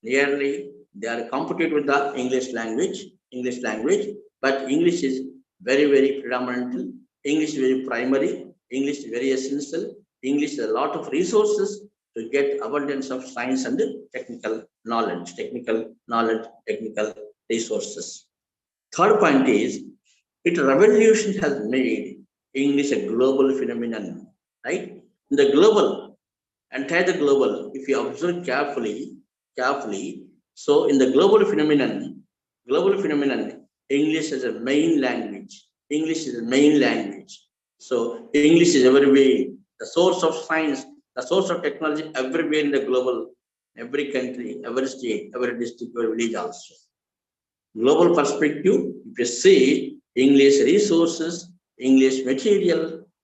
Nearly they are competent with the English language, but English is very, very predominant. English is very primary. English is very essential. English is a lot of resources to get abundance of science and technical knowledge, technical resources. Third point is, it revolution has made English a global phenomenon, right? In the global, entire the global, if you observe carefully, so in the global phenomenon, English is a main language. English is a main language. So English is everywhere, the source of science, the source of technology everywhere in the global, every country, every state, every district, every village also. Global perspective, if you see English resources, English material,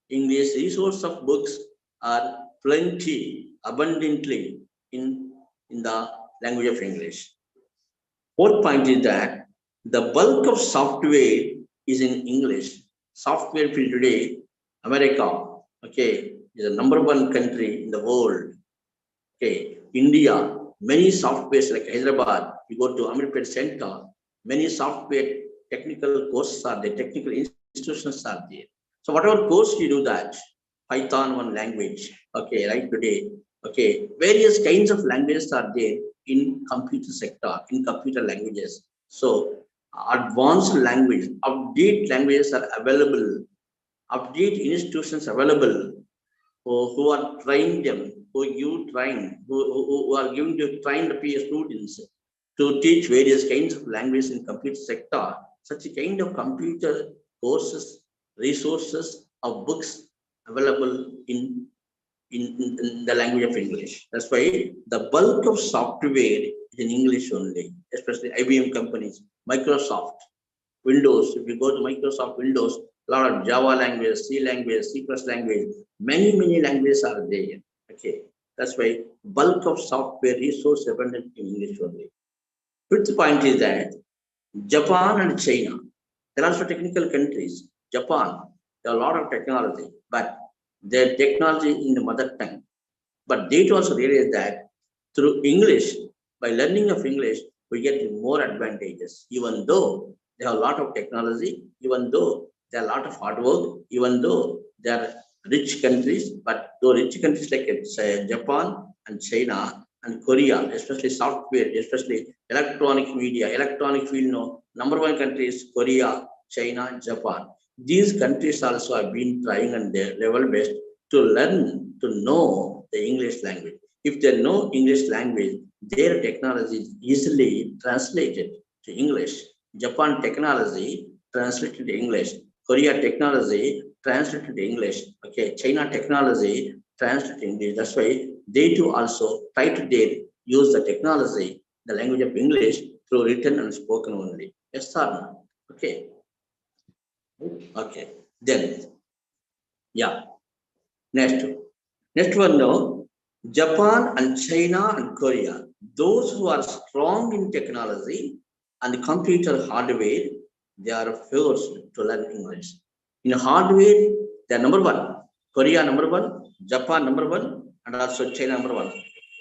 English resource of books are plenty, abundantly in the language of English. Fourth point is that the bulk of software is in English. Software field today, America, okay, is the number one country in the world. Okay, India, many softwares like Hyderabad, you go to Amirpet Center, many software technical courses are there, technical institutions are there. So whatever course you do that, Python one language, okay, right today, okay, various kinds of languages are there in computer sector, in computer languages. So advanced language, update languages are available, update institutions available, who are training them, who are giving to train the peer students to teach various kinds of languages in computer sector. Such a kind of computer courses, resources of books available in the language of English. That's why the bulk of software is in English only, especially IBM companies, Microsoft, Windows. If you go to Microsoft Windows, a lot of Java language, C language, C plus language, many languages are there. Okay, that's why bulk of software resource abundant in English only. Fifth point is that Japan and China, they're also technical countries. Japan, there are a lot of technology, but their technology in the mother tongue. But they also realize that through English, by learning of English, we get more advantages, even though they have a lot of technology, even though there are a lot of hard work, even though they are rich countries, but though rich countries like Japan and China and Korea, especially software, especially electronic media, electronic field, no, number one countries, Korea, China, Japan. These countries also have been trying on their level best to learn, to know the English language. If they know English language, their technology is easily translated to English. Japan technology translated to English. Korea technology translated to English. Okay, China technology translated to English. That's why they too also try to use the technology, the language of English, through written and spoken only. Yes or no? Okay. Okay. Then, yeah. Next one now, Japan and China and Korea, those who are strong in technology and computer hardware, they are forced to learn English. In hardware, they are number one. Korea number one, Japan number one, and also China number one.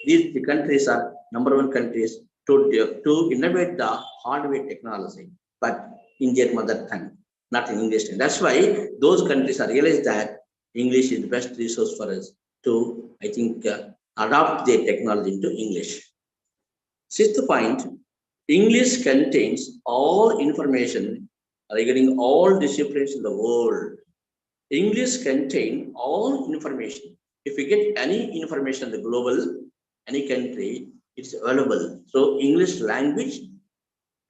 These the countries are number one countries to innovate the hardware technology, but in their mother tongue, not in English. That's why those countries are realized that English is the best resource for us to, I think, adopt their technology into English. Sixth point, English contains all information regarding all disciplines in the world. English contains all information. If you get any information in the global, any country, it's available. So English language,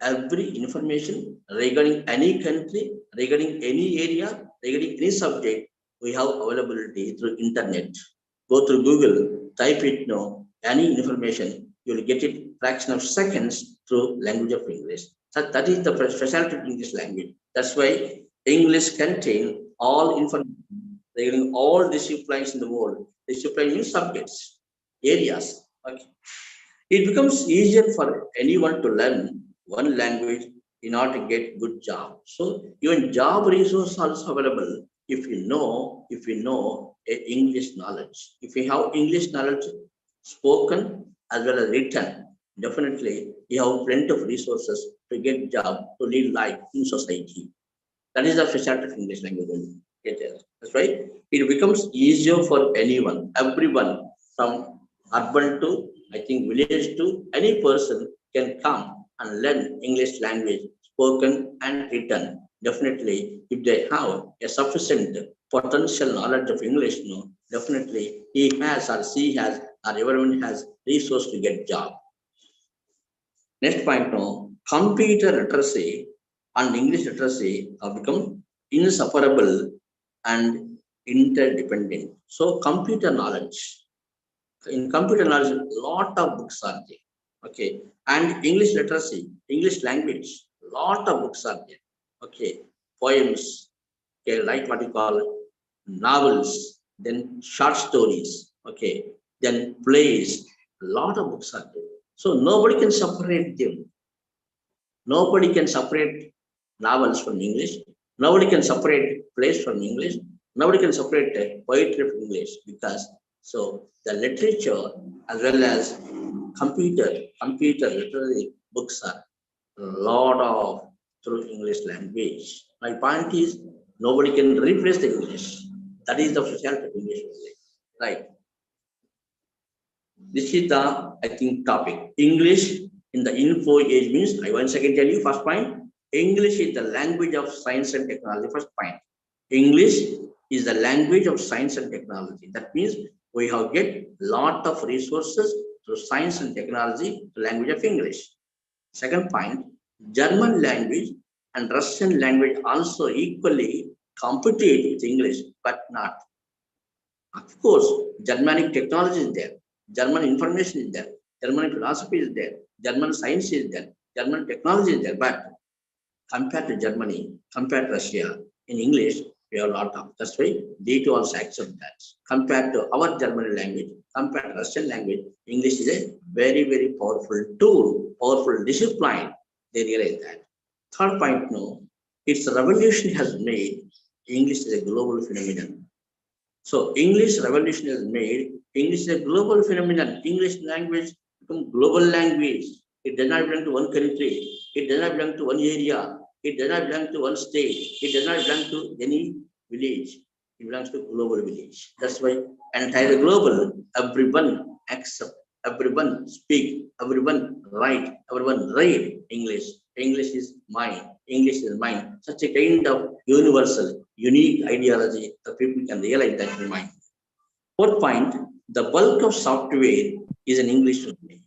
every information regarding any country, regarding any area, regarding any subject, we have availability through internet. Go through Google, type it now, any information, you will get it fraction of seconds through language of English. So that is the specialty of English language. That's why English contains all information regarding all disciplines in the world. Discipline means subjects, areas. Okay. It becomes easier for anyone to learn one language in order to get good job. So even job resource also available if you know English knowledge. If you have English knowledge spoken as well as written, definitely you have plenty of resources to get job, to live life in society. That is the specialty of English language. That's why it becomes easier for anyone, everyone, from urban to, I think, village to any person can come and learn English language, spoken and written. Definitely, if they have a sufficient potential knowledge of English, no, definitely he has or she has or everyone has resource to get job. Next point now, computer literacy and English literacy have become inseparable and interdependent. So computer knowledge, in computer knowledge, a lot of books are there. Okay. And English literacy, English language, lot of books are there. Okay. Poems, okay, like what you call novels, then short stories, okay, then plays, a lot of books are there. So nobody can separate them. Nobody can separate novels from English. Nobody can separate plays from English. Nobody can separate poetry from English, because so the literature as well as computer literary books are a lot of through English language. My point is nobody can replace the English. That is the specialty of English only. Right. This is the, I think, topic. English in the info age means, I once again tell you, first point, English is the language of science and technology. First point, English is the language of science and technology. That means we have get lot of resources through science and technology, the language of English. Second point, German language and Russian language also equally compete with English, but not. Of course, Germanic technology is there, German information is there, German philosophy is there, German science is there, German technology is there. But compared to Germany, compared to Russia, in English, we have a lot of. That's why they too also accept that. Compared to our German language, compared to Russian language, English is a very, very powerful tool, powerful discipline. They realize that. Third point, no, its revolution has made English is a global phenomenon. So English revolution has made English a global phenomenon. English language become global language. It does not belong to one country. It does not belong to one area. It does not belong to one state. It does not belong to any village. It belongs to global village. That's why entire global, everyone accept, everyone speak, everyone write, everyone read English. English is mine. English is mine. Such a kind of universal, unique ideology the people can realize that in mind. Fourth point, the bulk of software is in English only.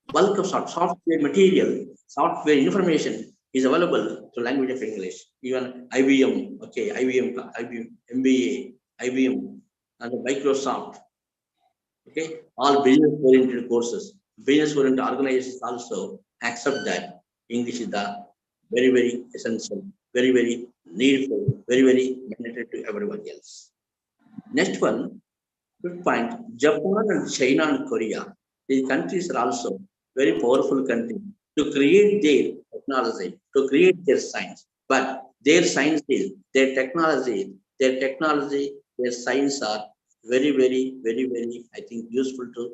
Bulk of software material, software information is available to language of English. Even IBM, okay, IBM, MBA, IBM, and Microsoft, okay, all business-oriented courses, business-oriented organizations also accept that English is the very, very essential, very, very needful, very, very mandatory to everyone else. Next one, good point. Japan and China and Korea, these countries are also very powerful countries to create their technology, to create their science. But their science is, their technology, their science are very, very, very, very, I think, useful to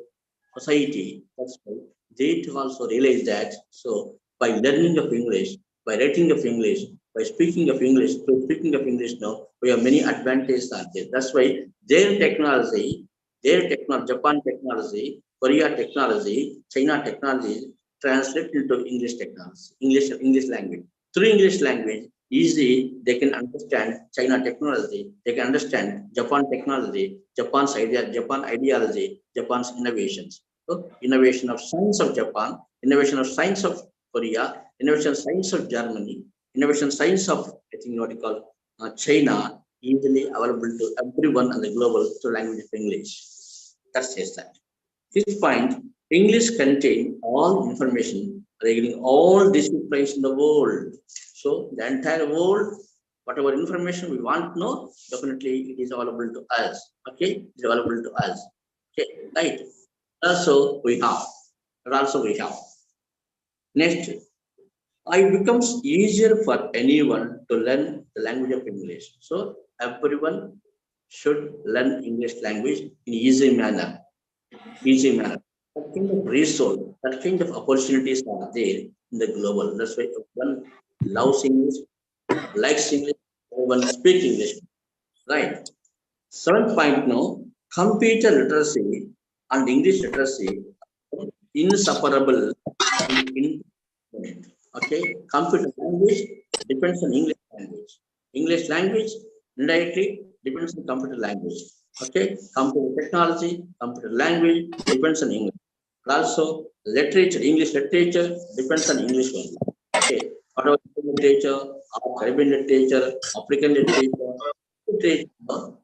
society. That's why they too also realize that. So by learning of English, by writing of English, by speaking of English, through speaking of English now, we have many advantages are there. That's why their technology, Japan technology, Korea technology, China technology translate into English technology, English language. Through English language, easily they can understand China technology, they can understand Japan technology, Japan ideology, Japan's innovations. So innovation of science of Japan, innovation of science of Korea, innovation science of Germany, innovation science of, I think what you call China, easily available to everyone on the global through language of English. That says that. Fifth point, English contain all information regarding all disciplines in the world. So the entire world, whatever information we want to know, definitely it is available to us. Okay, it is available to us. Okay, right. Also we have. Also we have. Next, it becomes easier for anyone to learn the language of English. So everyone should learn English language in easy manner. Easy manner. That kind of resource, that kind of opportunities are there in the global. That's why one loves English, likes English, one speaks English. Right. 7th point now, computer literacy and English literacy inseparable and independent. Okay, computer language depends on English language. English language indirectly depends on computer language. Okay, computer technology, computer language depends on English. Also, literature, English literature depends on English only. Okay, whatever literature, Caribbean literature, African literature, literature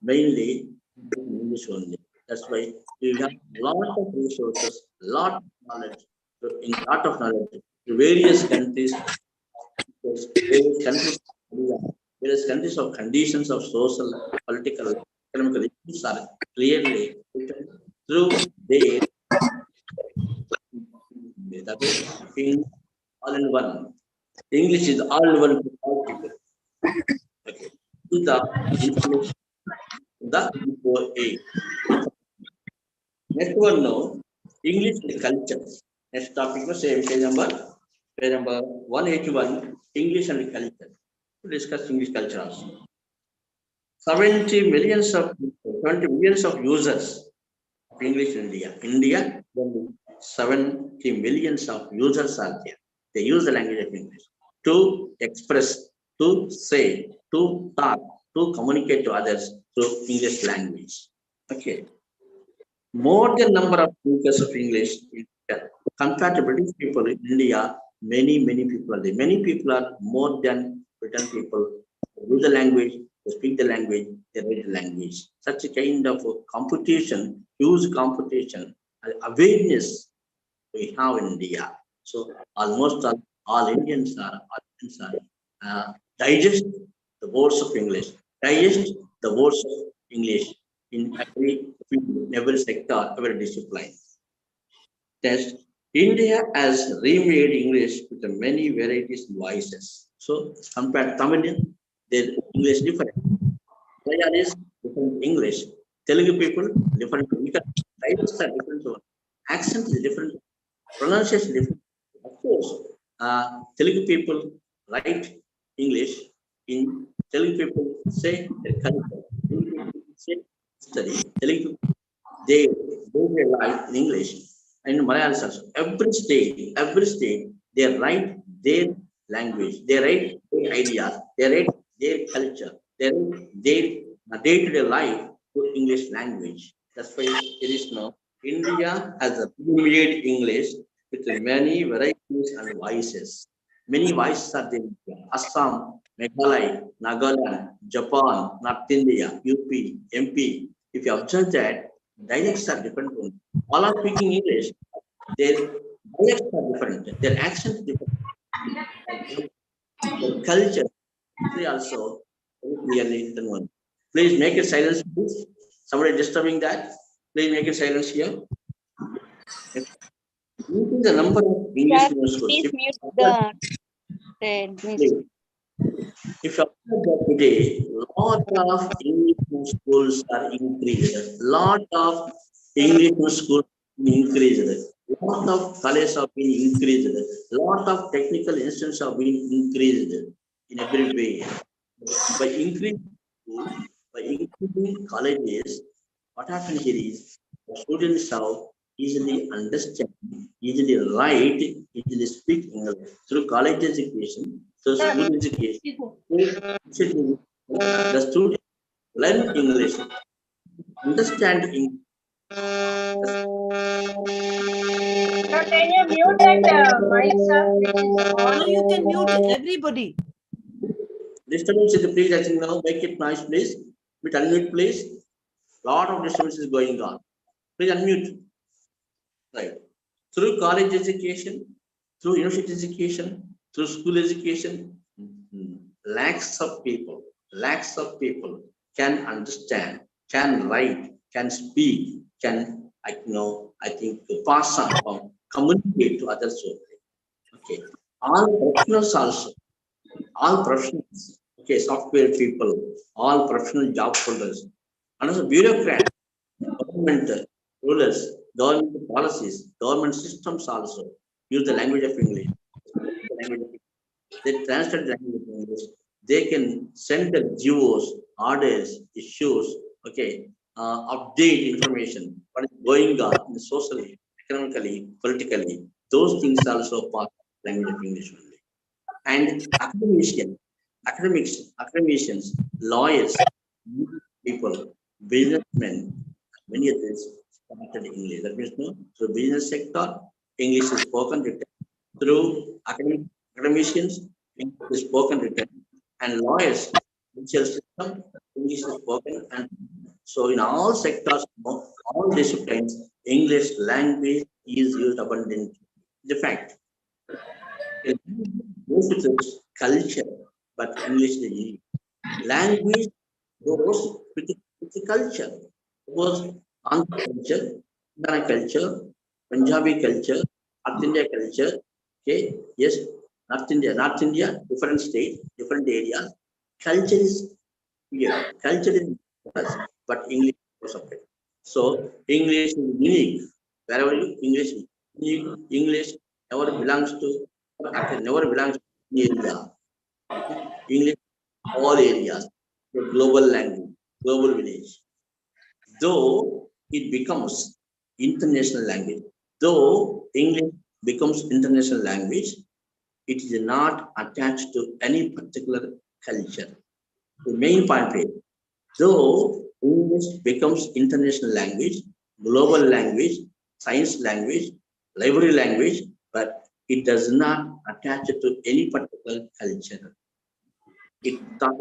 mainly in English only. That's why we have lot of resources, lot of knowledge, in lot of knowledge to various countries, various countries, various countries of conditions of social, political, economical issues are clearly written through their that is in all in one. English is all in one to all people. Okay. To the information, the before A. Next one now, English and culture. Next topic was same page number 181, English and culture. To discuss English culture also. 70 millions of users of English in India. India, 70 millions of users are there. They use the language of English to express, to say, to talk, to communicate to others through English language. Okay. More than number of speakers of English compared to British people in India, many people are there. Many people are more than Britain people who use the language, they speak the language, they read the language. Such a kind of competition, huge competition, awareness we have in India. So almost all Indians are digest the words of English, digest the words of English in every field, in every sector, every discipline. Test. India has remade English with many varieties and voices. So compared to Tamilian, their English different. Malayalam is different English. Telugu people different. Dialects are different. Accent is different. Pronunciation is different. Of course, Telugu people write English in Telugu people say their culture. Telugu people say history. Telugu they do their life in English and Malayalam also. Every state, they write their language, they write their ideas, they write their culture, they write their day-to-day life to English language. That's why there is no India has a made English with many varieties and voices. Many voices are there. Assam, Meghalaya, Nagaland, Japan, North India, UP, MP. If you observe that, dialects are different. All are speaking English. Their dialects are different. Their accent is different. Their culture is also very clearly written one. Please make it silence, please. Somebody disturbing that. Please make it silence here. The number of English schools. Please mute the please. If you observe that today, lot of English schools are increased. Lot of English schools increased. Lot of colleges have been increased. Lot of technical institutions have been increased in every way. By increasing colleges, what happens here is the students have easily understand, easily write, easily speak English through college education, through school education. The students learn English, understand English. Can you mute that mic, sir? No, you can mute everybody. Disturbance is please, I think now make it nice, please. But unmute, please. Lot of disturbance is going on. Please unmute. Right. Through college education, through university education, through school education, lakhs of people can understand, can write, can speak, can I think pass on, communicate to others. Okay. All professionals also. All professionals, okay, software people, all professional job holders, and also bureaucrats, government rulers, government policies, government systems also use the language of English. The language of They translate the language of English. They can send the GOs, orders, issues, okay, update information, what is going on socially, economically, politically. Those things also part of the language of English only. And academicians, lawyers, people, businessmen, many others started English. That means no, through business sector, English is spoken written. Through academicians, English is spoken written. And lawyers, judicial system, English is spoken. And so in all sectors, all disciplines, English language is used abundantly. The fact. Most of its culture, but English is unique. Language goes with the culture. Suppose Andhra culture, Telangana culture, Punjabi culture, North India culture. Okay, yes, North India, different state, different areas. Culture is here. Culture is us, but English is separate. So English is unique. Wherever you English, English never belongs to, never belongs to any area. English all areas, a global language, global village. Though it becomes international language, though English becomes international language, it is not attached to any particular culture. The main point is, though English becomes international language, global language, science language, library language, but it does not attach it to any particular culture. It talks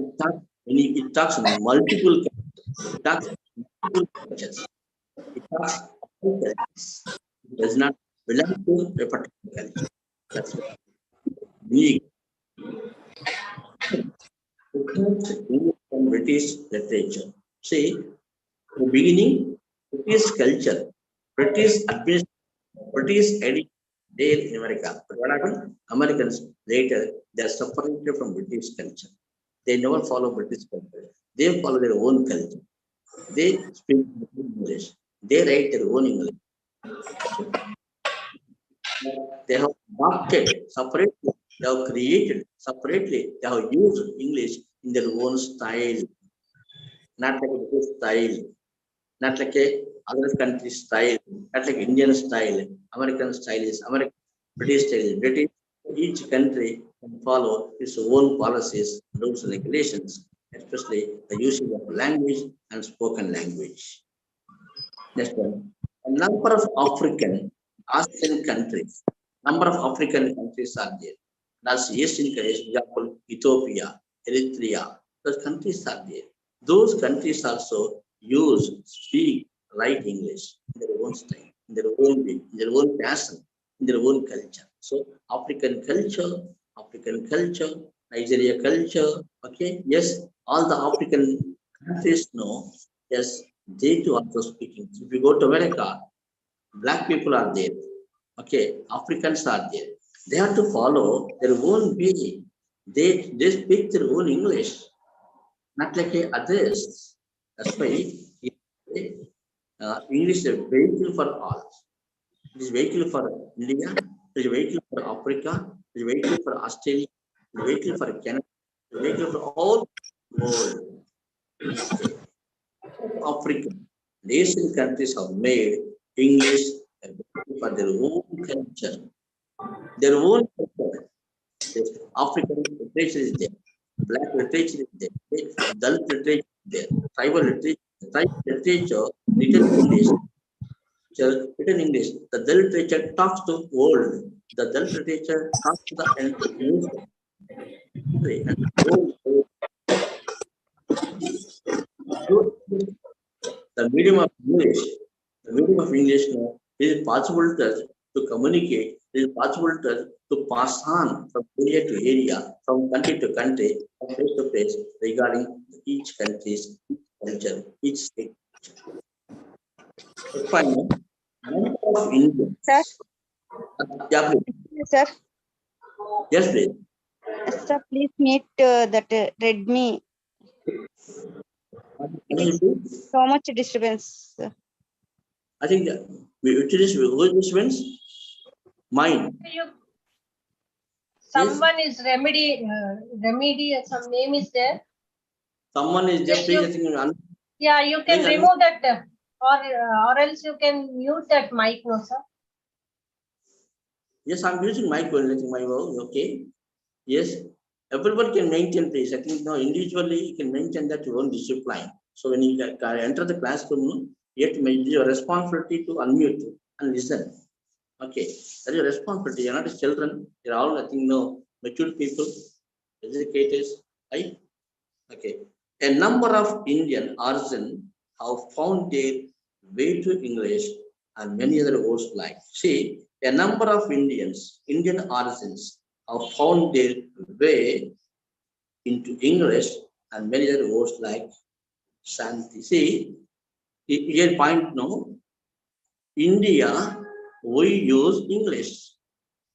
multiple cultures. It talks multiple cultures. It talks all cultures. It does not belong to a particular culture. That's unique. English and British literature. See, the beginning, British culture, British administration, British edition there in America. But what happened? Americans later they are separated from British culture. They never follow British culture. They follow their own culture. They speak English. They write their own English. They have adopted separately. They have created separately. They have used English in their own style, not like a British style, not like a other country style, not like Indian style. American style is American. British style is British. Each country can follow its own policies, rules, and regulations, especially the usage of language and spoken language. Next one. A number of Asian countries, number of African countries are there. That's Asian countries, for example, Ethiopia, Eritrea, those countries are there. Those countries also use, speak, write English in their own style, in their own way, in their own passion, in their own culture. So African culture, Nigeria culture, okay, yes, all the African countries know, yes, they too also speaking. If you go to America, black people are there, okay, Africans are there. They have to follow their own way. They speak their own English, not like others. That's why English is a vehicle for all. It is vehicle for India, it is vehicle for Africa, it is vehicle for Australia, it is vehicle for Canada, it is vehicle for all world. Okay. African Asian countries have made English a vehicle for their own culture, their own culture. Yes, African literature is there, black literature is there, Dalit literature is there, tribal literature, written English, written English. The Dalit literature talks to world. The Dalit literature talks to the entire country and world. The medium of English now, it is possible to communicate, it is possible to pass on from area to area, from country to country, from place to place, regarding each country's culture, each state. Finally, number of Indians. Sir, Yeah, please. sir, Yes, please. sir, please meet that Redmi. Can you do? So much disturbance. Sir. I think we utilize which ones? Mine. Someone is remedy, some name is there. Someone is there. Yes, Please, you, I think yeah, you can please remove that, or else you can mute that mic, no, sir. yes, I'm using mic only. My okay. Yes, everyone can maintain, please. I think now individually you can maintain that your own discipline. So when you enter the classroom, you have to make your responsibility to unmute and listen. Okay, that is your responsibility. You're not children. You're all, I think, no mature people, educators, right? Okay. A number of Indian origin have found their way to English and many other words like. See, a number of Indian origins have found their way into English and many other words like Shanti. See, here point no, India, we use English.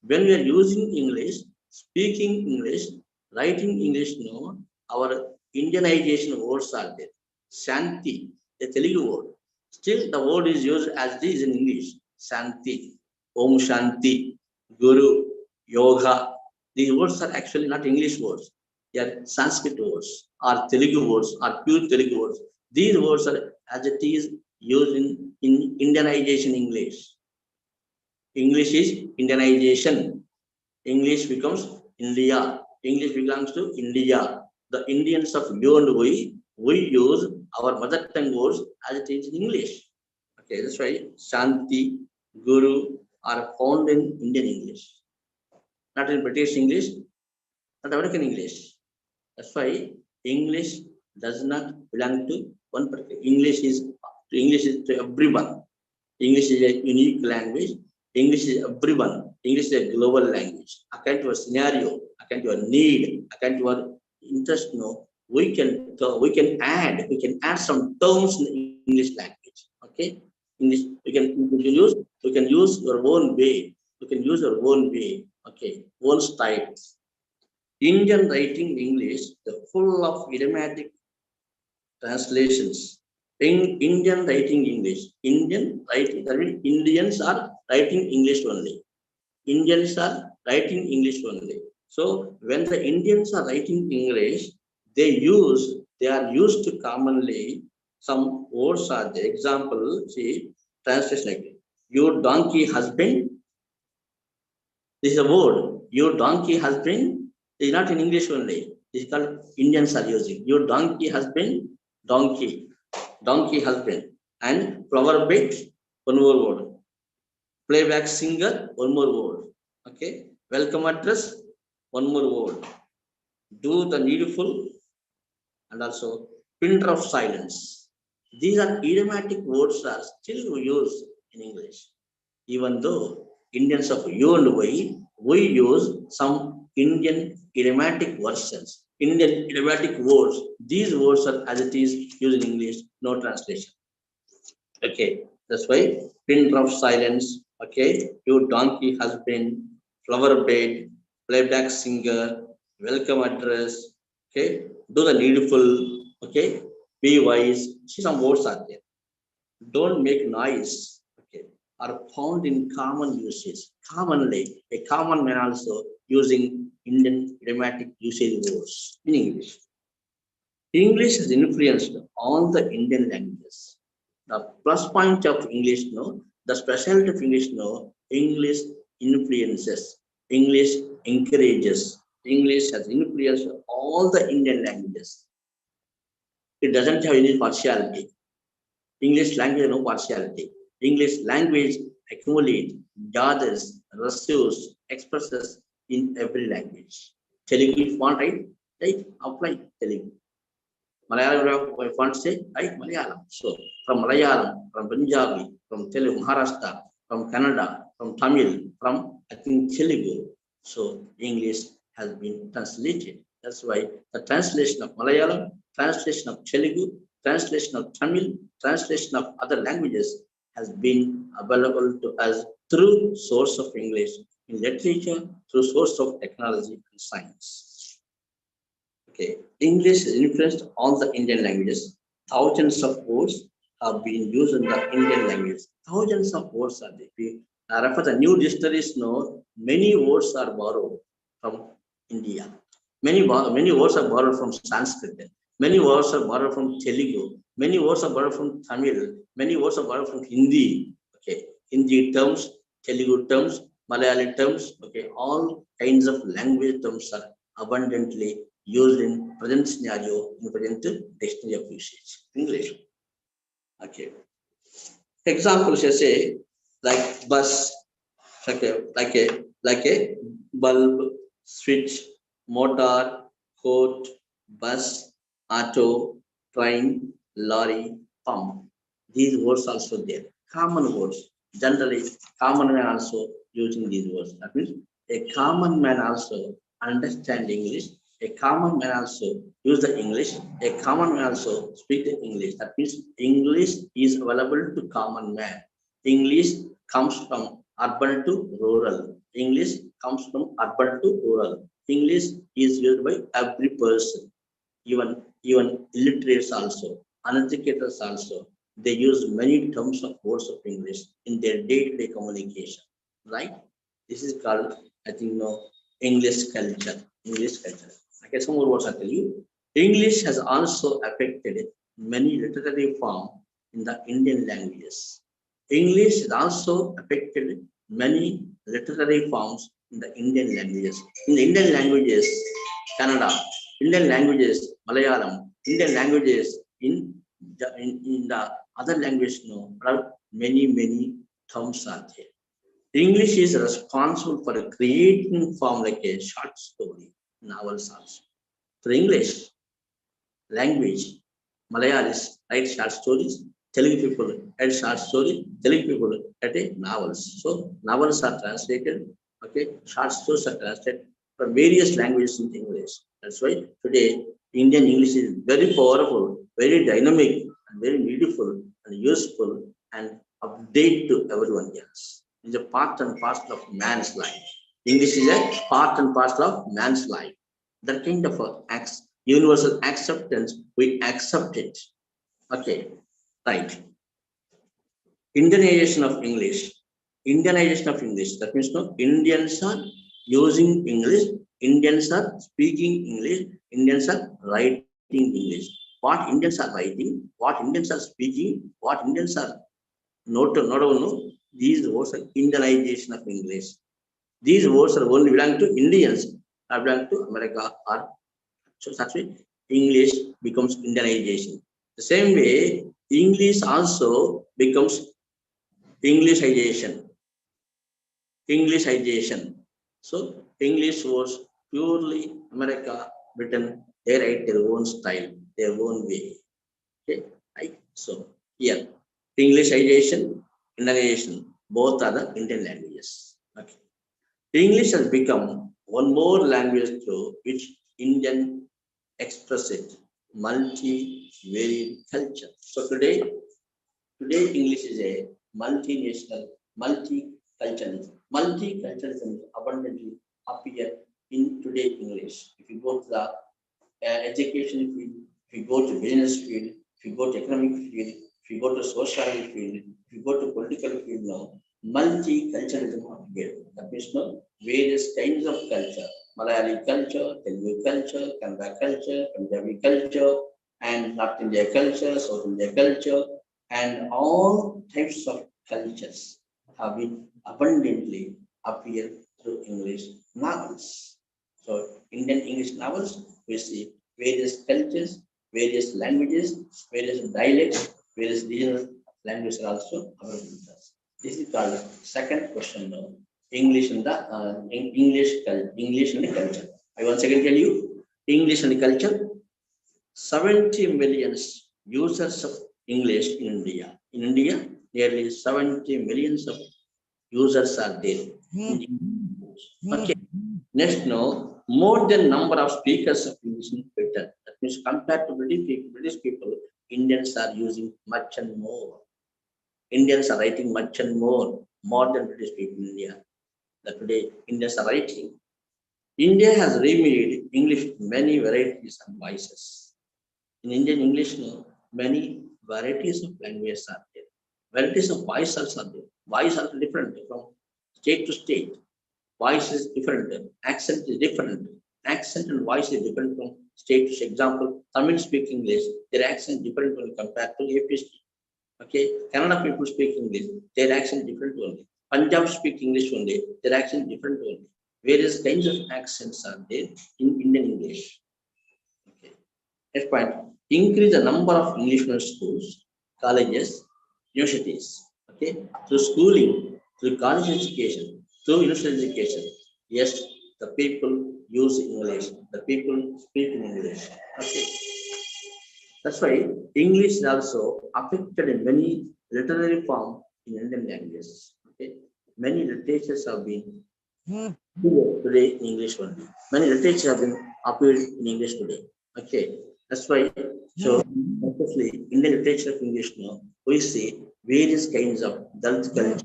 When we are using English, speaking English, writing English, no, our Indianization words are there. Shanti, the Telugu word. Still, the word is used as it is in English. Shanti, Om Shanti, Guru, Yoga. These words are actually not English words. They are Sanskrit words, or Telugu words, or pure Telugu words. These words are as it is used in Indianization English. English is Indianization. English becomes India. English belongs to India. The Indians of you and we use our mother tongue words as it is in English. Okay, that's why Shanti, Guru are found in Indian English, not in British English, not American English. That's why English does not belong to one particular. English is to everyone. English is a unique language. English is everyone. English is a global language. According to a scenario, according to a need, according to our interest, no, we can add some terms in English language. Okay, English we can use your own way. You can use your own way. Okay, own style. Indian writing English, the full of idiomatic translations. In Indian writing English, Indian writing, that means Indians are writing English only. Indians are writing English only. So when the Indians are writing English, they are used to commonly some words are the example, see, translation like your donkey husband. This is a word. Your donkey husband is not in English only. It's called Indians are using. Your donkey husband, donkey husband. And flower bed, one more word. Playback singer, one more word. Okay. Welcome address, one more word. Do the needful, and also pinter of silence. These are idiomatic words are still used in English. Even though Indians of you and we use some Indian idiomatic versions, Indian idiomatic words. These words are as it is used in English, no translation. Okay, that's why pinter of silence. Okay, your donkey husband, flower bed, playback singer, welcome address. Okay, do the needful. Okay, be wise. See, some words are there. Don't make noise. Okay, are found in common usage. Commonly, a common man also using Indian idiomatic usage words in English. English has influenced all the Indian languages. The plus point of English, no, the specialty of English, no, English influences, English encourages, English has influenced all the Indian languages. It doesn't have any partiality. English language no partiality. English language accumulates, gathers, receives, expresses in every language. Telugu, if you want, right? Apply Telugu. Malayalam, if you want to say, right? Malayalam. So, from Malayalam, from Punjabi, from Telugu, Maharashtra, from Kannada, from Tamil, from, I think, Telugu. So, English has been translated. That's why the translation of Malayalam, translation of Telugu, translation of Tamil, translation of other languages has been available to us through source of English in literature, through source of technology and science. Okay, English has influenced all the Indian languages. Thousands of words have been used in the Indian language. Thousands of words are there. We refer the new dictionaries know many words are borrowed from India. Many words are borrowed from Sanskrit. Many words are borrowed from Telugu. Many words are borrowed from Tamil. Many words are borrowed from Hindi. Okay, Hindi terms, Telugu terms, Malayali terms. Okay, all kinds of language terms are abundantly used in present scenario in present dictionary of usage. English. Okay. Examples I say like bus, like a bulb, switch, motor, coat, bus, auto, train, lorry, pump. These words also there. Common words. Generally, common man also using these words. That means a common man also understand English. A common man also use the English. A common man also speak the English. That means English is available to common man. English comes from urban to rural. English comes from urban to rural. English is used by every person, even illiterates also, uneducators also. They use many terms of words of English in their day-to-day communication. Right? This is called, I think, English culture. English culture. Okay, some more words I tell you. English has also affected many literary forms in the Indian languages. English has also affected many literary forms in the Indian languages. In the Indian languages, Kannada, Indian languages, Malayalam, Indian languages in the other language, there are many terms are there. English is responsible for creating form like a short story, novels also. For English language, Malayalis write short stories, Telugu people write short stories, Telugu people write novels. So novels are translated, okay, short stories are translated from various languages into English. That's why today Indian English is very powerful, very dynamic, and very needful and useful and update to everyone else. It's a part and parcel of man's life. English is a part and parcel of man's life. That kind of universal acceptance, we accept it. Okay, right. Indianization of English. Indianization of English. That means no, Indians are using English, Indians are speaking English, Indians are writing English. What Indians are writing, what Indians are speaking, what Indians are not only these words are Indianization of English. These words are only belong to Indians, or belong to America, or so such way English becomes Indianization. The same way, English also becomes Englishization. Englishization. So English was purely America, Britain, they write their own style, their own way. Okay, right? So here, Englishization, Indianization, both are the Indian languages. Okay. English has become one more language through which Indian express it, multi-varied culture. So today English is a multinational, multiculturalism. Multiculturalism abundantly appear in today English. If you go to the education field, if you go to business field, if you go to economic field, if you go to social field, if you go to political field now, multiculturalism appear. That means no various kinds of culture. Malayali culture, Telugu culture, Kannada culture, Punjabi culture, and North India culture, South India culture, and all types of cultures have been abundantly appear through English novels. So Indian English novels, we see various cultures, various languages, various dialects, various regional languages are also available with us. This is called second question now. English and the English and the culture. I once again tell you, English and the culture. 70 million users of English in India. In India, nearly 70 millions of users are there. Okay. Next, no, more than number of speakers of English in Britain. That means compared to British people, Indians are using much and more. Indians are writing much and more than British people in India. That today Indians are writing. India has remade English many varieties and voices. In Indian English, no, many varieties of languages are there. Varieties of voice also are there. Voice are different from state to state. Voice is different. Accent is different. Accent and voice is different from state to state. Example, Tamil speak English, their accent different when compared to AP state. Okay, Kannada people speak English, their accent different only. Punjab speak English only, their accent different only. Various kinds of accents are there in Indian English. Okay. Next point, increase the number of English medium schools, colleges, universities. Okay, through schooling, through college education, through university education. Yes, the people use English, the people speak in English. Okay. That's why English is also affected in many literary form in Indian language. Okay. Many literatures have been today in English only. Many literatures have been appeared in English today. Okay. That's why, so especially Indian literature of English now, we see various kinds of Dalit culture.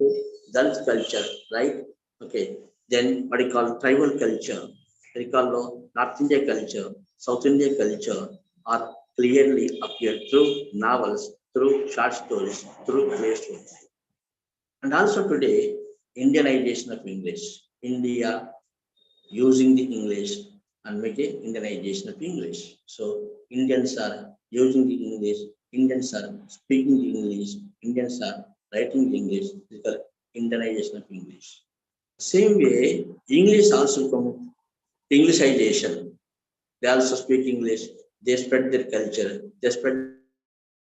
Okay. Dalit culture, right? Okay. Then what you call tribal culture, what you call North India culture, South India culture are clearly appeared through novels, through short stories, through play stories. And also today, Indianization of English. India using the English and make a Indianization of English. So Indians are using the English, Indians are speaking the English, Indians are writing the English, it's called Indianization of English. Same way, English also become Englishization. They also speak English, they spread their culture, they spread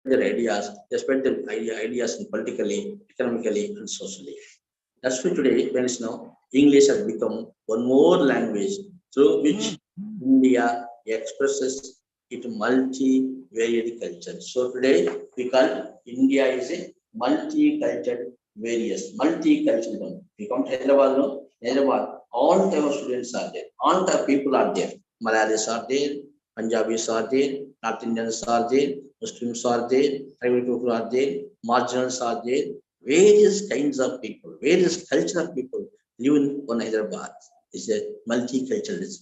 their ideas, they spread their ideas in politically, economically, and socially. That's why today, when it's now, English has become one more language through which India expresses its multi-varied culture. So today, we call India is a multi-cultured various, multicultural. We come to Hyderabad, no? Hyderabad, all type of students are there, all type of people are there. Malayalis are there, Punjabis are there, North Indians are there, Muslims are there, tribal people are there, marginals are there, various kinds of people, various culture of people live in one Hyderabad. It's a multiculturalism.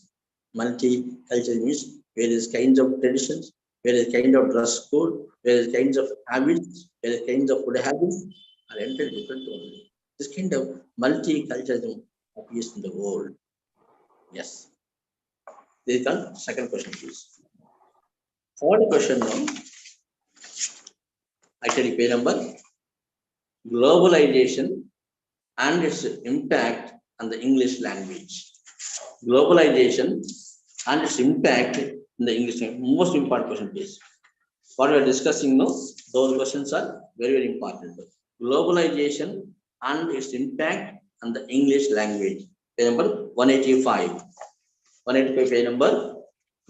Multicultural means various kinds of traditions, various kind of dress code, various kinds of habits, various kinds of food habits are entered different only. This kind of multiculturalism appears in the world. Yes. This is the second question, please. Third question now. Actually, page number. Globalization and its impact on the English language. Globalization and its impact in the English language. Most important question, please. What we are discussing now, those questions are very, very important. Globalization and its impact on the English language. Page number 185. 185 page number.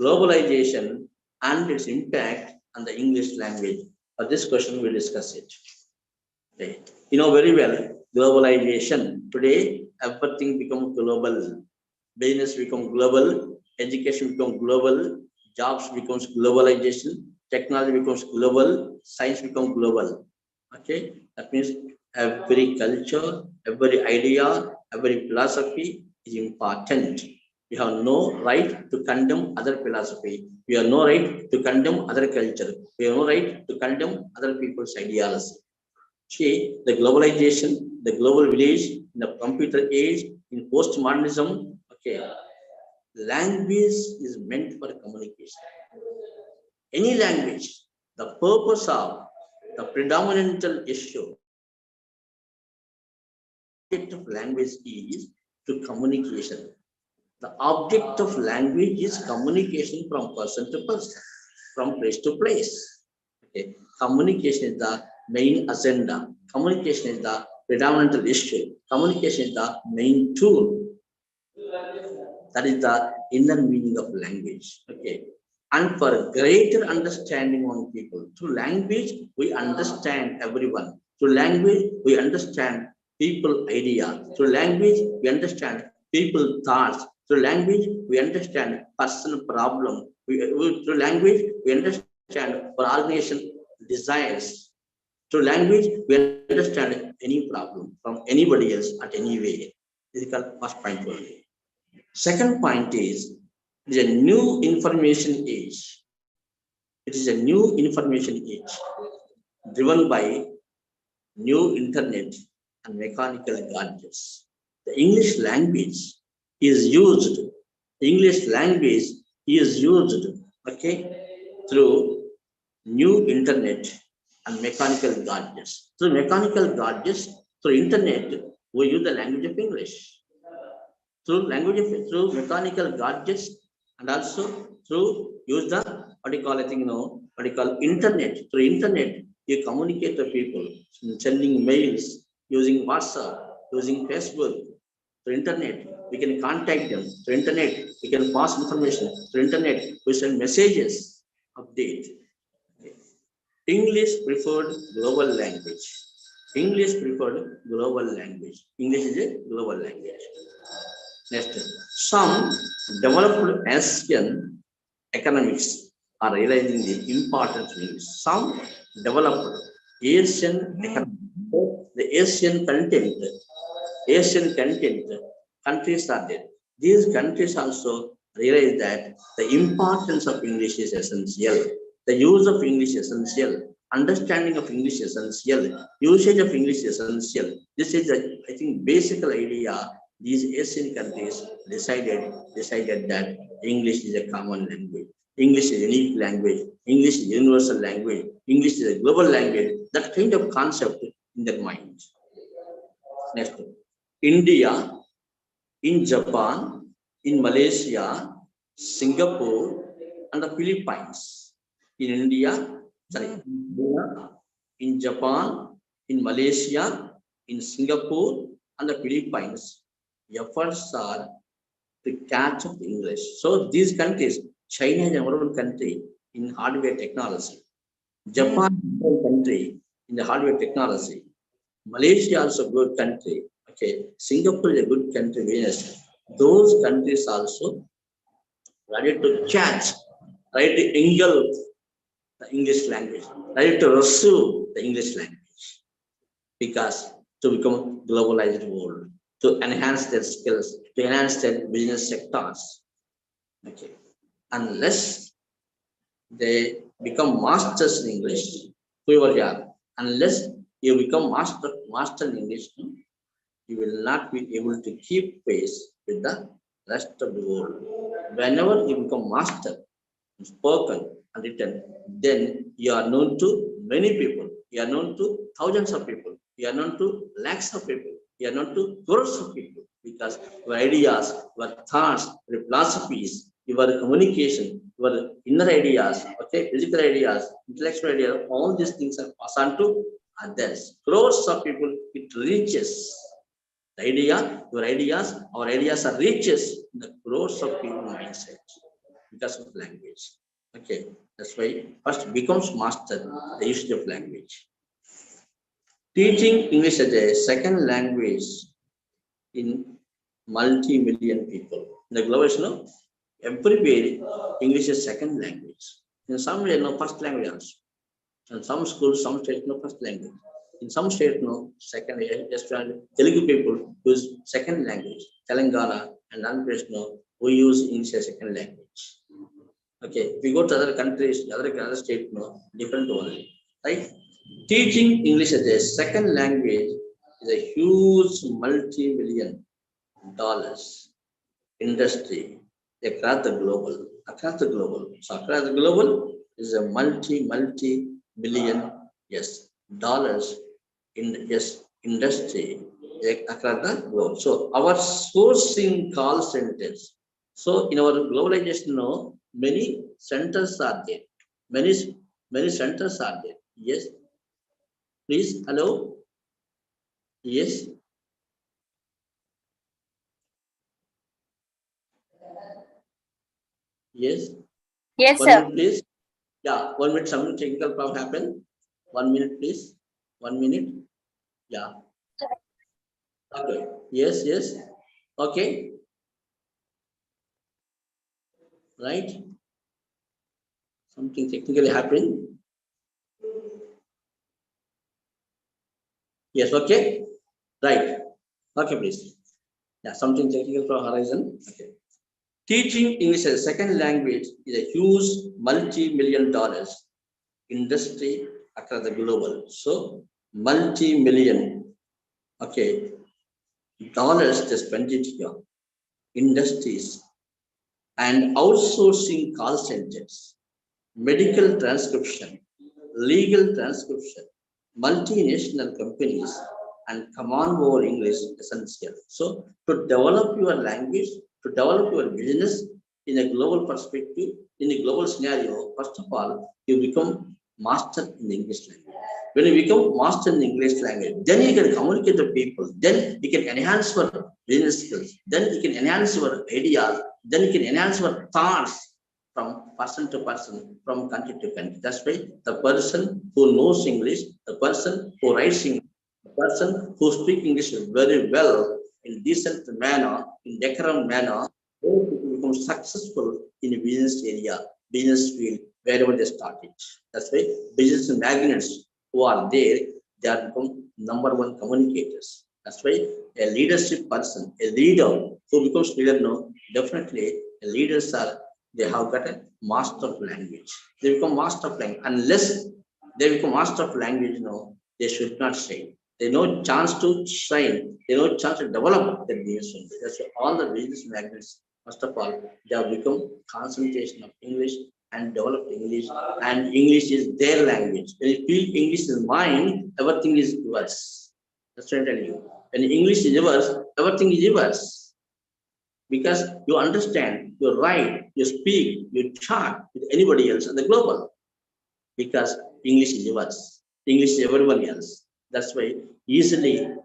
Globalization and its impact on the English language. For this question, we'll discuss it. Okay. You know very well, globalization. Today, everything becomes global. Business becomes global. Education becomes global. Jobs becomes globalization. Technology becomes global. Science becomes global. Okay. That means every culture, every idea, every philosophy is important. We have no right to condemn other philosophy. We have no right to condemn other culture. We have no right to condemn other people's ideology. See, the globalization, the global village, in the computer age, in postmodernism, okay, language is meant for communication. Any language, the purpose of the predominant issue of language is to communication. The object of language is communication from person to person, from place to place. Okay. Communication is the main agenda. Communication is the predominant issue. Communication is the main tool. That is the inner meaning of language. Okay. And for greater understanding on people, through language, we understand everyone. Through language, we understand people idea. Through language, we understand people thoughts. Through language, we understand personal problem. Through language, we understand for organization desires. Through language, we understand any problem from anybody else at any way. This is called first point only. Second point is, it is a new information age. It is a new information age driven by new internet and mechanical gadgets. The English language is used. English language is used, okay, through new internet and mechanical gadgets. Through mechanical gadgets, through internet, we use the language of English. Through mechanical gadgets, and also through use the what you call, I think, what you call internet. Through internet, you communicate with people, sending mails, using WhatsApp, using Facebook. Through internet, we can contact them. Through internet, we can pass information. Through internet, we send messages, update. English preferred global language. English preferred global language. English is a global language. Next, some developed Asian economics are realizing the importance of English. Some developed Asian economics, the Asian content countries are there. These countries also realize that the importance of English is essential. The use of English is essential. Understanding of English is essential. Usage of English is essential. This is, I think, basic idea. These Asian countries decided that English is a common language. English is a unique language. English is a universal language. English is a global language. That kind of concept in their mind. Next, India, in Japan, in Malaysia, Singapore, and the Philippines. In India, in Japan, in Malaysia, in Singapore, and the Philippines, efforts are to catch up English. So these countries, China is a wonderful country in hardware technology. Japan is a wonderful country in the hardware technology. Malaysia also a good country. Okay, Singapore is a good country. Yes, those countries also ready to catch, ready to engulf the English language, ready to receive the English language, because to become globalized world, to enhance their skills, to enhance their business sectors. Okay, unless they become masters in English, whoever you are, unless you become master in English, you will not be able to keep pace with the rest of the world. Whenever you become master in spoken and written, then you are known to many people. You are known to thousands of people. You are known to lakhs of people. You are known to crores of people, because your ideas, your thoughts, your philosophies, your communication, your inner ideas, okay, physical ideas, intellectual ideas, all these things are passed on to others. Crores of people, it reaches. The idea, your ideas, our ideas are reaches the crores of people mindset because of language. Okay, that's why first becomes master the usage of language. Teaching English as a second language in multi-million people. In the global, everywhere English is second language. In some way, first language also. In some schools, some states, first language. In some states, second. Just Telugu people use second language. Telangana and Andhra Pradesh, we use English as second language. Okay, if we go to other countries, other states, different only, right? Teaching English as a second language is a huge multi-million dollars industry across the global. So across the global is a multi-million, yes, dollars in, yes, industry across the globe. So our sourcing call centers. So in our globalization, many centers are there. Many centers are there. Yes. Please, hello. Yes. Yes. Yes, 1 minute, please. Yeah, 1 minute. Some technical problem happened. 1 minute, please. 1 minute. Yeah. Okay. Yes. Yes. Okay. Right. Something technically happened. Yes. Okay. Right. Okay, please. Yeah, something technical from horizon. Okay. Teaching English as a second language is a huge multi-million dollars industry across the global. So multi-million, okay, dollars they spend it here. Industries and outsourcing call centers, medical transcription, legal transcription, multinational companies, and command over English essential. So to develop your language, to develop your business in a global perspective, in a global scenario, first of all, you become master in the English language. When you become master in the English language, then you can communicate with people, then you can enhance your business skills, then you can enhance your ideas, then you can enhance your thoughts from person to person, from country to country. That's why the person who knows English, the person who writes English, the person who speaks English very well in decent manner, in decorum manner, those people become successful in a business area, business field, wherever they started. That's why business magnates who are there, they are become number one communicators. That's why a leadership person, a leader who becomes leader now, definitely leaders are they have got a master of language. They become master of language. Unless they become master of language, they should not shine. They no chance to shine. They no chance to develop their business. That's why all the business magnets, first of all, they have become concentration of English and developed English. And English is their language. When you feel English is mine, everything is yours. That's what I tell you. When English is yours, everything is yours because you understand, you write, you speak, you chat with anybody else on the global because English is yours, English is everyone else. That's why easily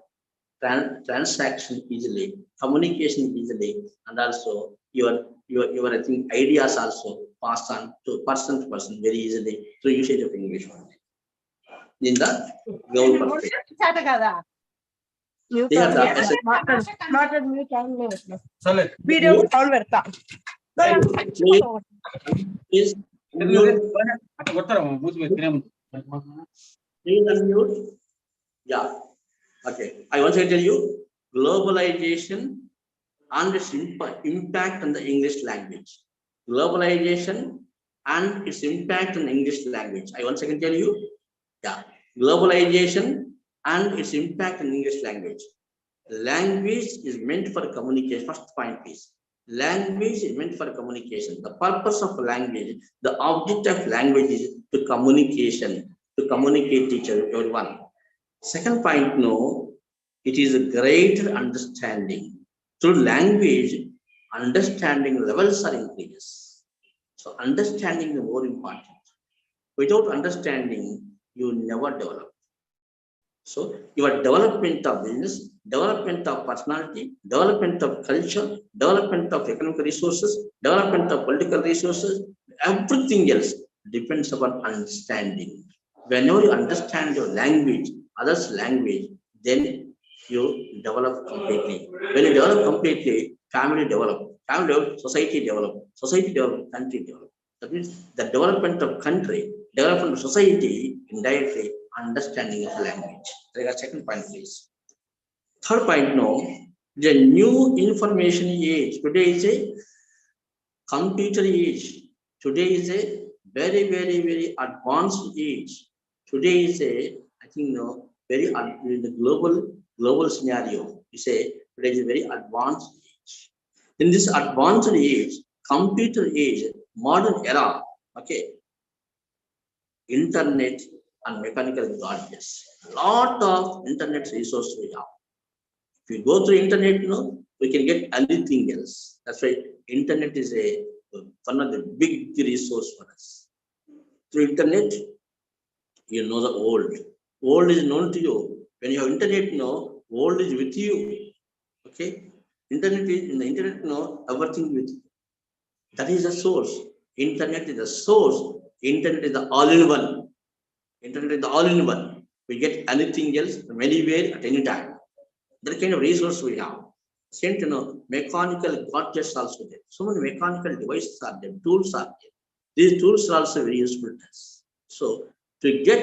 transaction easily, communication easily, and also your I think ideas also pass on to person very easily through usage of English only. In the global perspective. Here video on పెడతా please unmute. Yeah. Okay. I want to tell you globalization and its impact on the English language. Globalization and its impact on English language. I once again tell you. Yeah. Globalization and its impact on English language. Language is meant for communication. First point is language is meant for communication. The purpose of language, the object of language is to communication, to communicate each other, everyone. Second point, no, it is a greater understanding. Through language, understanding levels are increased. So understanding is more important. Without understanding, you never develop. So your development of business, development of personality, development of culture, development of economic resources, development of political resources, everything else depends upon understanding. Whenever you understand your language, others' language, then you develop completely. When you develop completely, family develop, society develop, country develop. That means the development of country, development of society, indirectly understanding of language. There is a second point, please. Third point, no, the new information age. Today is a computer age. Today is a very, very, very advanced age. Today is a, I think, no, very in the global scenario. You say today is a very advanced age. In this advanced age, computer age, modern era, okay, internet and mechanical gadgets. Lot of internet resources we have. If you go through internet, we can get anything else. That's why internet is one of the big resource for us. Through internet, you know the old. Old is known to you. When you have internet, old is with you. Okay, internet is in the internet, everything with you. That is the source. Internet is the source. Internet is the all-in-one. Internet is the all-in-one. We get anything else from anywhere at any time. That kind of resource we have. Same, mechanical gadgets also there. So many mechanical devices are there, tools are there. These tools are also very useful to us. So to get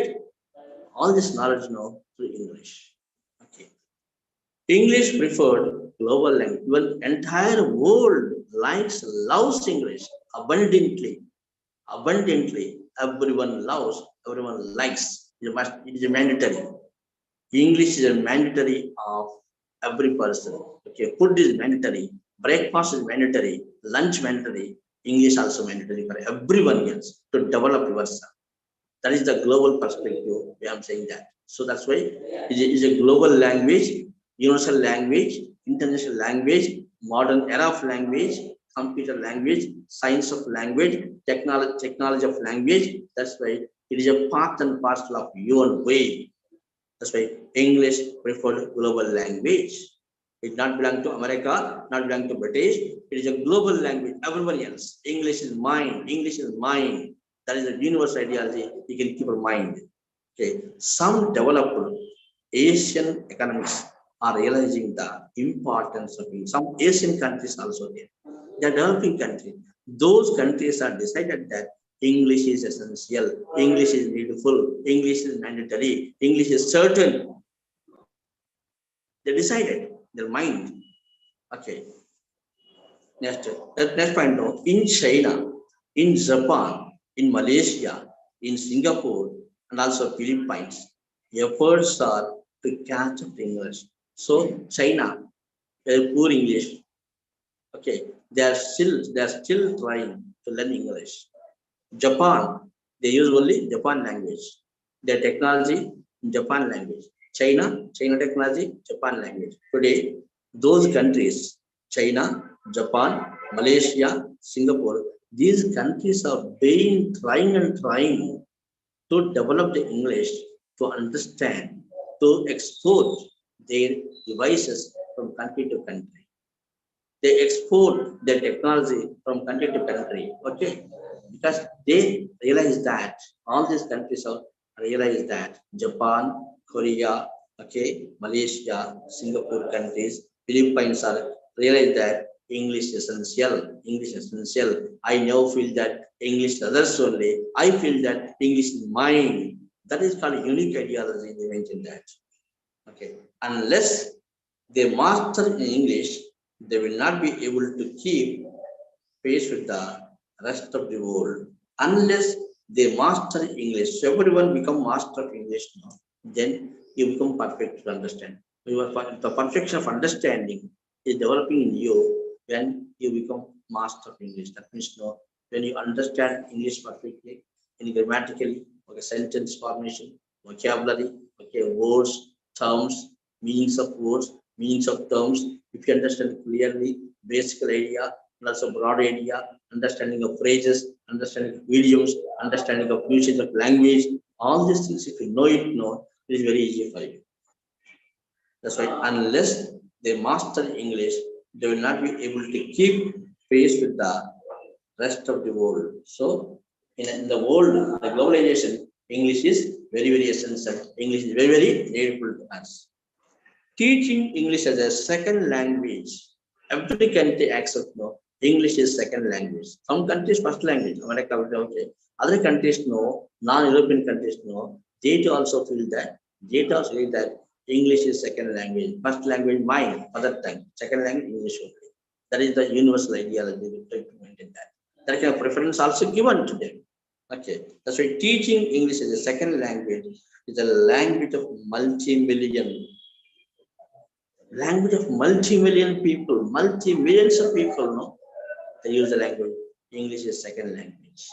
all this knowledge now through English. Okay. English preferred global language. Even entire world loves English abundantly. Abundantly. Everyone loves, everyone likes. It is mandatory. English is a mandatory of every person. Okay, food is mandatory, breakfast is mandatory, lunch mandatory, English also mandatory for everyone else to develop yourself. That is the global perspective. We are saying that. So that's why it is a global language, universal language, international language, modern era of language, computer language, science of language, technology of language. That's why it is a part and parcel of your way. That's why English preferred global language. It not belong to America, not belong to British. It is a global language. Everyone else. English is mine. English is mine. That is a universal ideology. You can keep in mind. Okay. Some developed Asian economics are realizing the importance of it. Some Asian countries also there. They are developing countries. Those countries are decided that English is essential, English is needful, English is mandatory, English is certain. They decided their mind. Okay. Next point now. In China, in Japan, in Malaysia, in Singapore, and also Philippines, efforts are to catch up English. So China, they poor English. Okay, they are still trying to learn English. Japan, they use only Japan language. Their technology, Japan language. China technology, Japan language. Today, those countries, China, Japan, Malaysia, Singapore, these countries are trying and trying to develop the English, to understand, to export their devices from country to country. They export their technology from country to country. Okay, because they realize that all these countries are realize that Japan, Korea, okay, Malaysia, Singapore countries, Philippines are realize that English essential. English essential. I now feel that English others only. I feel that English is mine. That is called unique ideology. They mentioned that. Okay, unless they master in English, they will not be able to keep pace with the rest of the world. Unless they master English, so everyone become master of English now, then you become perfect to understand. The perfection of understanding is developing in you when you become master of English. That means no, when you understand English perfectly, in grammatically, okay, sentence formation, vocabulary, okay, words, terms, meanings of words, meanings of terms. If you understand clearly, basic idea and also broad idea, understanding of phrases, understanding of idioms, understanding of usage of language, all these things, if you know it, it is very easy for you. That's why unless they master English, they will not be able to keep pace with the rest of the world. So in the world, the globalization, English is very, very essential. English is very, very needful to us. Teaching English as a second language. Every country accepts English is second language. Some countries first language. America, okay. Other countries no. Non-European countries no. They also feel that. They also feel that English is second language. First language mine, mother tongue. Second language English only. That is the universal ideology we try to maintain that. That kind of preference also given to them. Okay. That's why teaching English as a second language is a language of multi-million people, multi-millions of people, they use the language. English is second language.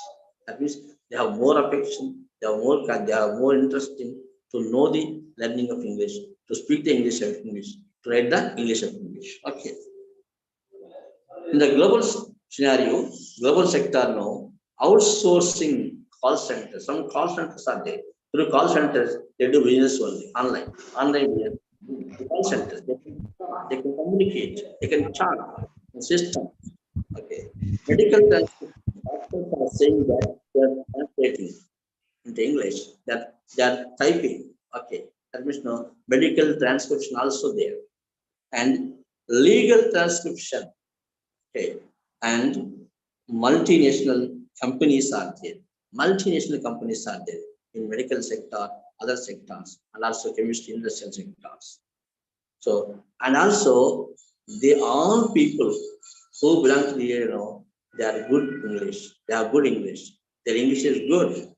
That means they have more affection, they have more interest in to know the learning of English, to speak the English of English, to write the English of English. Okay. In the global scenario, global sector now, outsourcing call centers. Some call centers are there. Through call centers, they do business only, online business. Call centers, they can communicate, they can chart the system. Okay. Medical translation, doctors are saying that they are translating into English, that they are typing. Okay. That means no medical transcription also there. And legal transcription. Okay. And multinational companies are there. Multinational companies are there in medical sector, other sectors, and also chemistry industrial sectors. So, and also they are people who belong to the, they are good English. They have good English. Their English is good.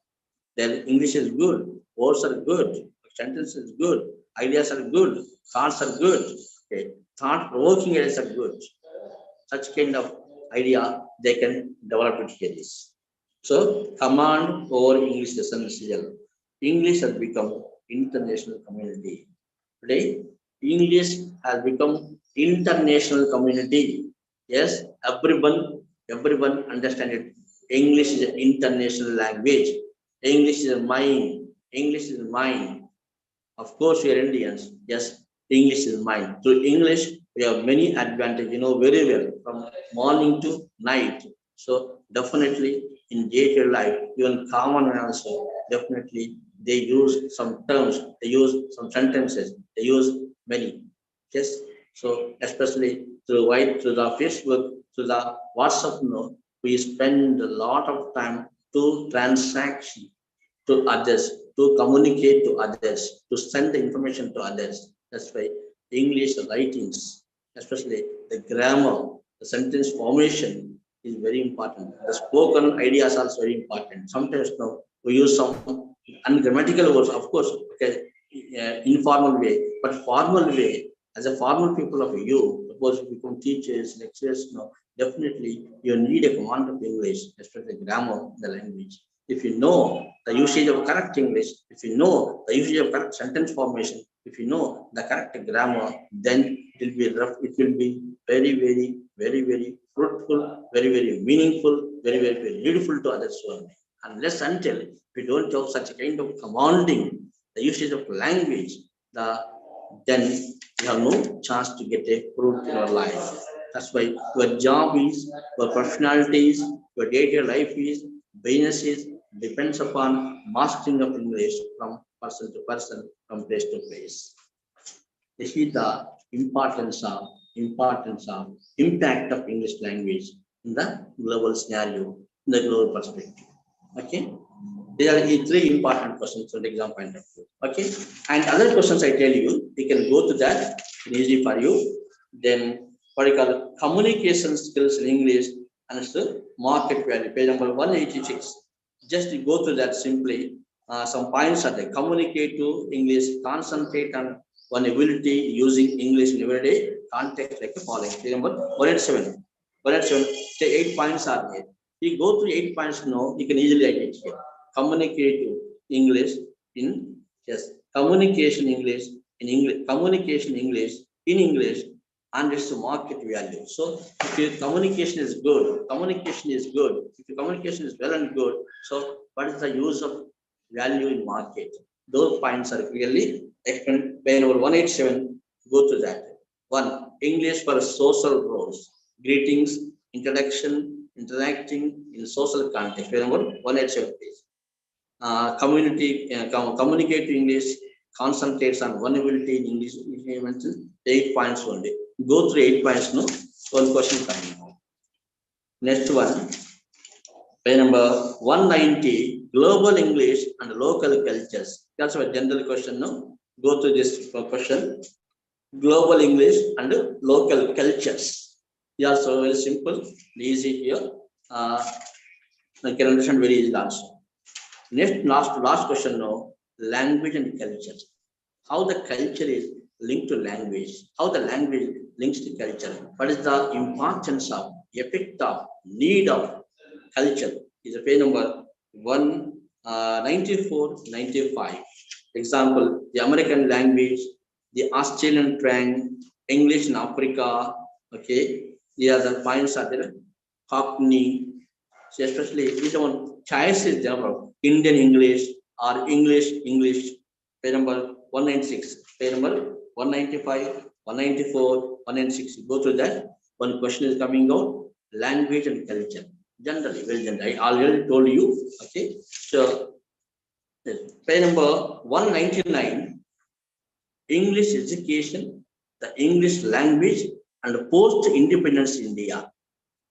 Their English is good. Words are good. Sentence is good. ideas are good, thoughts are good, okay, thought-provoking ideas are good. Such kind of idea they can develop it here. So command over English is essential. English has become international community. Today, English has become international community. Yes, everyone understand it. English is an international language. English is mine. English is mine. Of course, we are Indians. Yes, English is mine. Through English, we have many advantages, very well, from morning to night. So definitely in day-to-day life, even common man also, definitely they use some terms, they use some sentences, they use many. Yes. So especially through the Facebook, through the WhatsApp, we spend a lot of time to transaction to others, to communicate to others, to send the information to others. That's why English writings, especially the grammar, the sentence formation is very important. The spoken ideas are also very important. Sometimes we use some ungrammatical words, of course, okay, informal way, but formal way. As a formal people of you, suppose you become teachers, lecturers, definitely you need a command of English, especially grammar, the language. If you know the usage of correct English, if you know the usage of correct sentence formation, if you know the correct grammar, then it will be very, very, very, very fruitful, very, very meaningful, very, very, very beautiful to others. Unless until we don't have such a kind of commanding the usage of language, then you have no chance to get a fruit in your life. That's why your job is, your personality is, your day-to-day life is, business is, depends upon mastering of English from person to person, from place to place. This is the importance of impact of English language in the global scenario, in the global perspective. Okay. There are three important questions from the exam point of view. Okay. And other questions I tell you, you can go to that. It's easy for you. Then what you call communication skills in English and the market value. Page number 186. Just go to that simply. Some points are there. Communicate to English. Concentrate on one ability using English in everyday context like the following. Page number 187. 187. The 8 points are there. You go through 8 points now, you can easily write it here. Communicate to English in communication English in English, communication English in English, and its market value. So if your communication is good, if your communication is well and good, so what is the use of value in market? Those points are clearly explained. Page number 187, go to that. 1. English for social roles. Greetings, introduction, interacting in social context. Page number 187, please. Communicate to English, concentrates on one ability in English. 8 points only. Go through 8 points, no? One question coming now. Next one, page number 190, global English and local cultures. That's a general question, no? Go to this question. Global English and local cultures. Yeah, so very simple, easy here. I can understand very easily also. Next, last question now, language and culture. How the culture is linked to language, how the language links to culture. What is the importance of, effect of, need of culture? Is a page number 194, 95. Example, the American language, the Australian twang, English in Africa. Okay, the other points are there. Cockney. So especially this one choice is there for Indian English or English. Page number 196, page number 195, 194, 196. Go through that. One question is coming out. Language and culture. Generally, well generally. I already told you. Okay. So page number 199. English education, the English language, and post-independence India.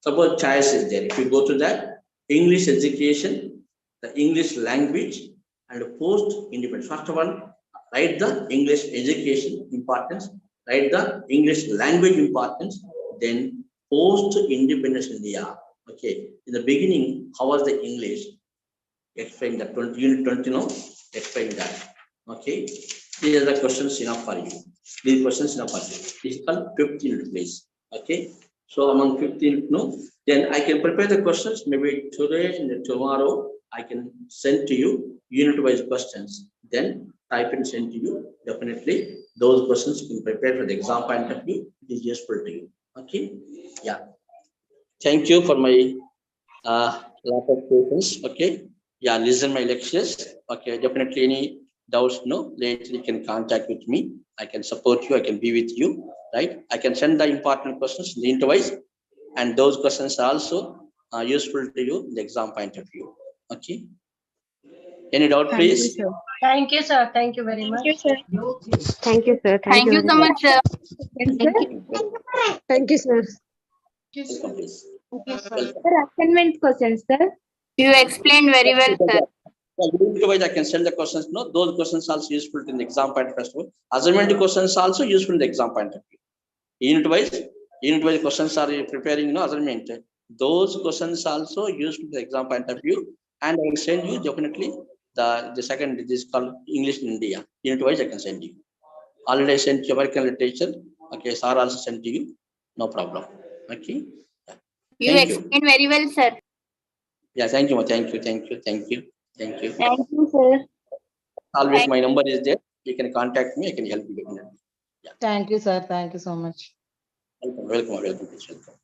Suppose choice is there. If you go to that, English education, the English language, and post-independence. First of all, write the English education importance, write the English language importance, then post-independence India. Okay. In the beginning, how was the English? Explain that. Unit 20, explain that. Okay. These are the questions enough for you. These questions enough for you. This is called 15th place. Okay. So among 15th, no, then I can prepare the questions. Maybe today and tomorrow I can send to you unit-wise questions. Then type and send to you. Definitely, those questions you can prepare for the exam point of view. It is useful to you. Okay. Yeah. Thank you for my lot of questions. Okay. Yeah. Listen my lectures. Okay. Definitely any doubts, no, later you can contact with me. I can support you. I can be with you. Right. I can send the important questions in the intervise, and those questions are also useful to you in the exam point of view. Okay. Any doubt, Thank you, please? sir. Thank you, sir. Thank you very much. Thank you, sir. Thank you so much, sir. Thank you. Thank you, sir. Welcome, please. Sir, assignment questions, sir. You explained very well, sir. Unit-wise, I can send the questions. No, those questions also useful in the exam point of view. Assignment questions also useful in the exam point of view. Unit-wise questions are preparing, no, assignment. Those questions also used in the exam point of view, and I will send you definitely the second. This is called English in India. Unit-wise, I can send you. Already I sent you American literature. Okay, sir also sent to you. No problem. Okay. You Thank you. explained very well, sir. Yeah, thank you. Thank you. Thank you. Thank you. Thank you. Thank you, sir. Always my number is there. You can contact me. I can help you definitely. Thank you, sir. Thank you so much. Welcome. Welcome. Welcome. Please welcome.